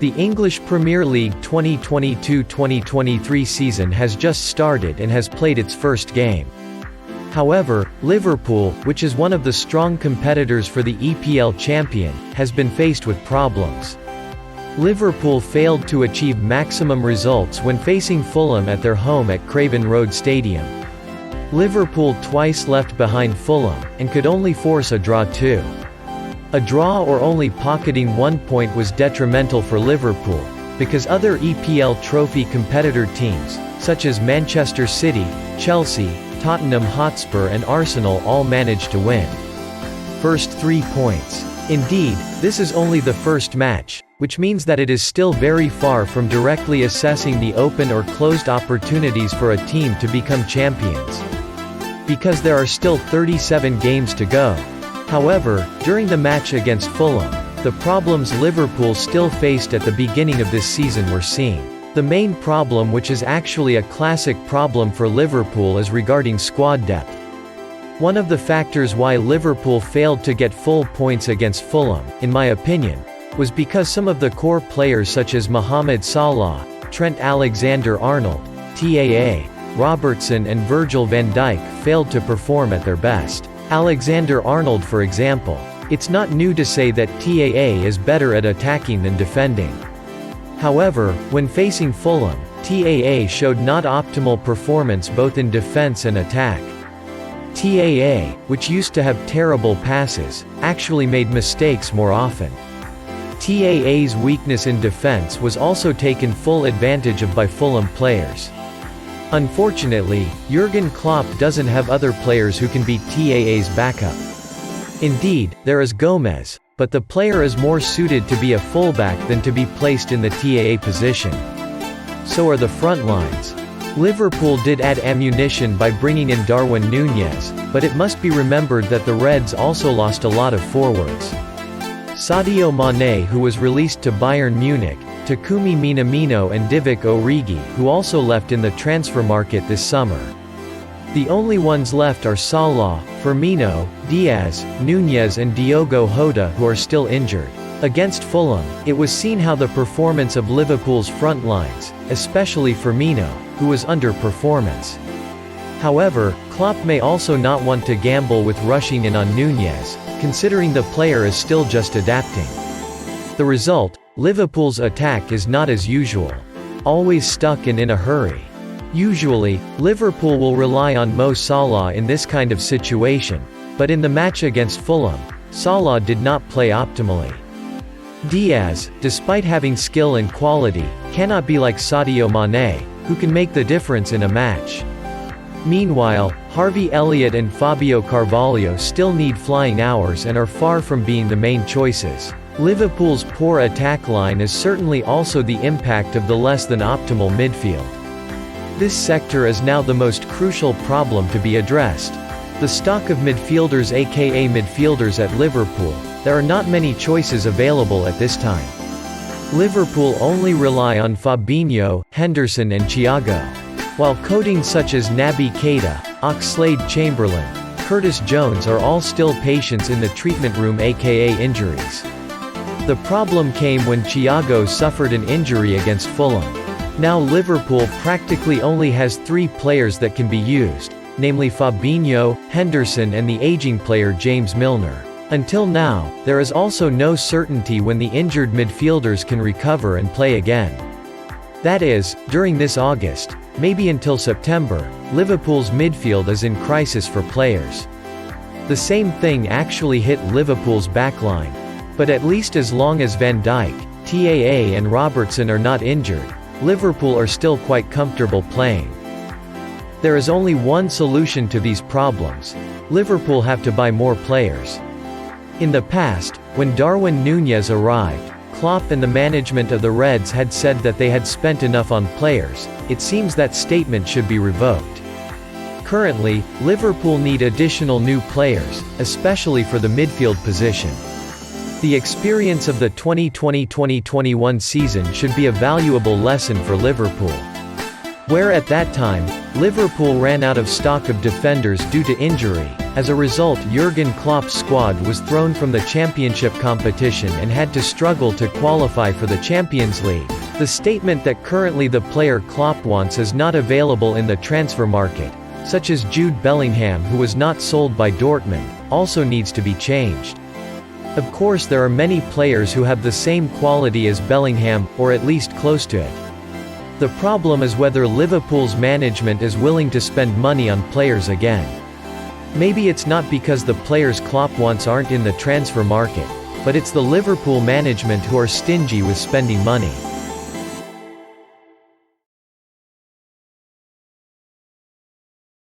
The English Premier League 2022-2023 season has just started and has played its first game. However, Liverpool, which is one of the strong competitors for the EPL champion, has been faced with problems. Liverpool failed to achieve maximum results when facing Fulham at their home at Craven Road Stadium. Liverpool twice left behind Fulham, and could only force a draw too. A draw or only pocketing 1 point was detrimental for Liverpool, because other EPL trophy competitor teams, such as Manchester City, Chelsea, Tottenham Hotspur and Arsenal all managed to win. First 3 points. Indeed, this is only the first match, which means that it is still very far from directly assessing the open or closed opportunities for a team to become champions. Because there are still 37 games to go. However, during the match against Fulham, the problems Liverpool still faced at the beginning of this season were seen. The main problem, which is actually a classic problem for Liverpool, is regarding squad depth. One of the factors why Liverpool failed to get full points against Fulham, in my opinion, was because some of the core players such as Mohamed Salah, Trent Alexander-Arnold, TAA, Robertson and Virgil van Dijk failed to perform at their best. Alexander-Arnold, for example. It's not new to say that TAA is better at attacking than defending. However, when facing Fulham, TAA showed not optimal performance both in defense and attack. TAA, which used to have terrible passes, actually made mistakes more often. TAA's weakness in defense was also taken full advantage of by Fulham players. Unfortunately, Jurgen Klopp doesn't have other players who can beat TAA's backup. Indeed, there is Gomez, but the player is more suited to be a fullback than to be placed in the TAA position. So are the front lines. Liverpool did add ammunition by bringing in Darwin Nunez, but it must be remembered that the Reds also lost a lot of forwards. Sadio Mane, who was released to Bayern Munich, Takumi Minamino and Divock Origi, who also left in the transfer market this summer. The only ones left are Salah, Firmino, Diaz, Nunez and Diogo Jota, who are still injured. Against Fulham, it was seen how the performance of Liverpool's front lines, especially Firmino, who was under performance. However, Klopp may also not want to gamble with rushing in on Nunez, considering the player is still just adapting. The result, Liverpool's attack is not as usual. Always stuck and in a hurry. Usually, Liverpool will rely on Mo Salah in this kind of situation, but in the match against Fulham, Salah did not play optimally. Diaz, despite having skill and quality, cannot be like Sadio Mane, who can make the difference in a match. Meanwhile, Harvey Elliott and Fabio Carvalho still need flying hours and are far from being the main choices. Liverpool's poor attack line is certainly also the impact of the less than optimal midfield. This sector is now the most crucial problem to be addressed. The stock of midfielders, aka midfielders at Liverpool, there are not many choices available at this time. Liverpool only rely on Fabinho, Henderson and Thiago. While coding such as Naby Keita, Oxlade-Chamberlain, Curtis Jones are all still patients in the treatment room, aka injuries. The problem came when Thiago suffered an injury against Fulham. Now Liverpool practically only has 3 players that can be used, namely Fabinho, Henderson and the aging player James Milner. Until now, there is also no certainty when the injured midfielders can recover and play again. That is, during this August, maybe until September, Liverpool's midfield is in crisis for players. The same thing actually hit Liverpool's backline. But at least as long as Van Dijk, TAA and Robertson are not injured, Liverpool are still quite comfortable playing. There is only one solution to these problems. Liverpool have to buy more players. In the past, when Darwin Nunez arrived, Klopp and the management of the Reds had said that they had spent enough on players. It seems that statement should be revoked. Currently, Liverpool need additional new players, especially for the midfield position. The experience of the 2020-2021 season should be a valuable lesson for Liverpool. Where at that time, Liverpool ran out of stock of defenders due to injury, As a result, Jurgen Klopp's squad was thrown from the championship competition and had to struggle to qualify for the Champions League. The statement that currently the player Klopp wants is not available in the transfer market, such as Jude Bellingham, who was not sold by Dortmund, also needs to be changed. Of course, there are many players who have the same quality as Bellingham, or at least close to it. The problem is whether Liverpool's management is willing to spend money on players again. Maybe it's not because the players Klopp wants aren't in the transfer market, but it's the Liverpool management who are stingy with spending money.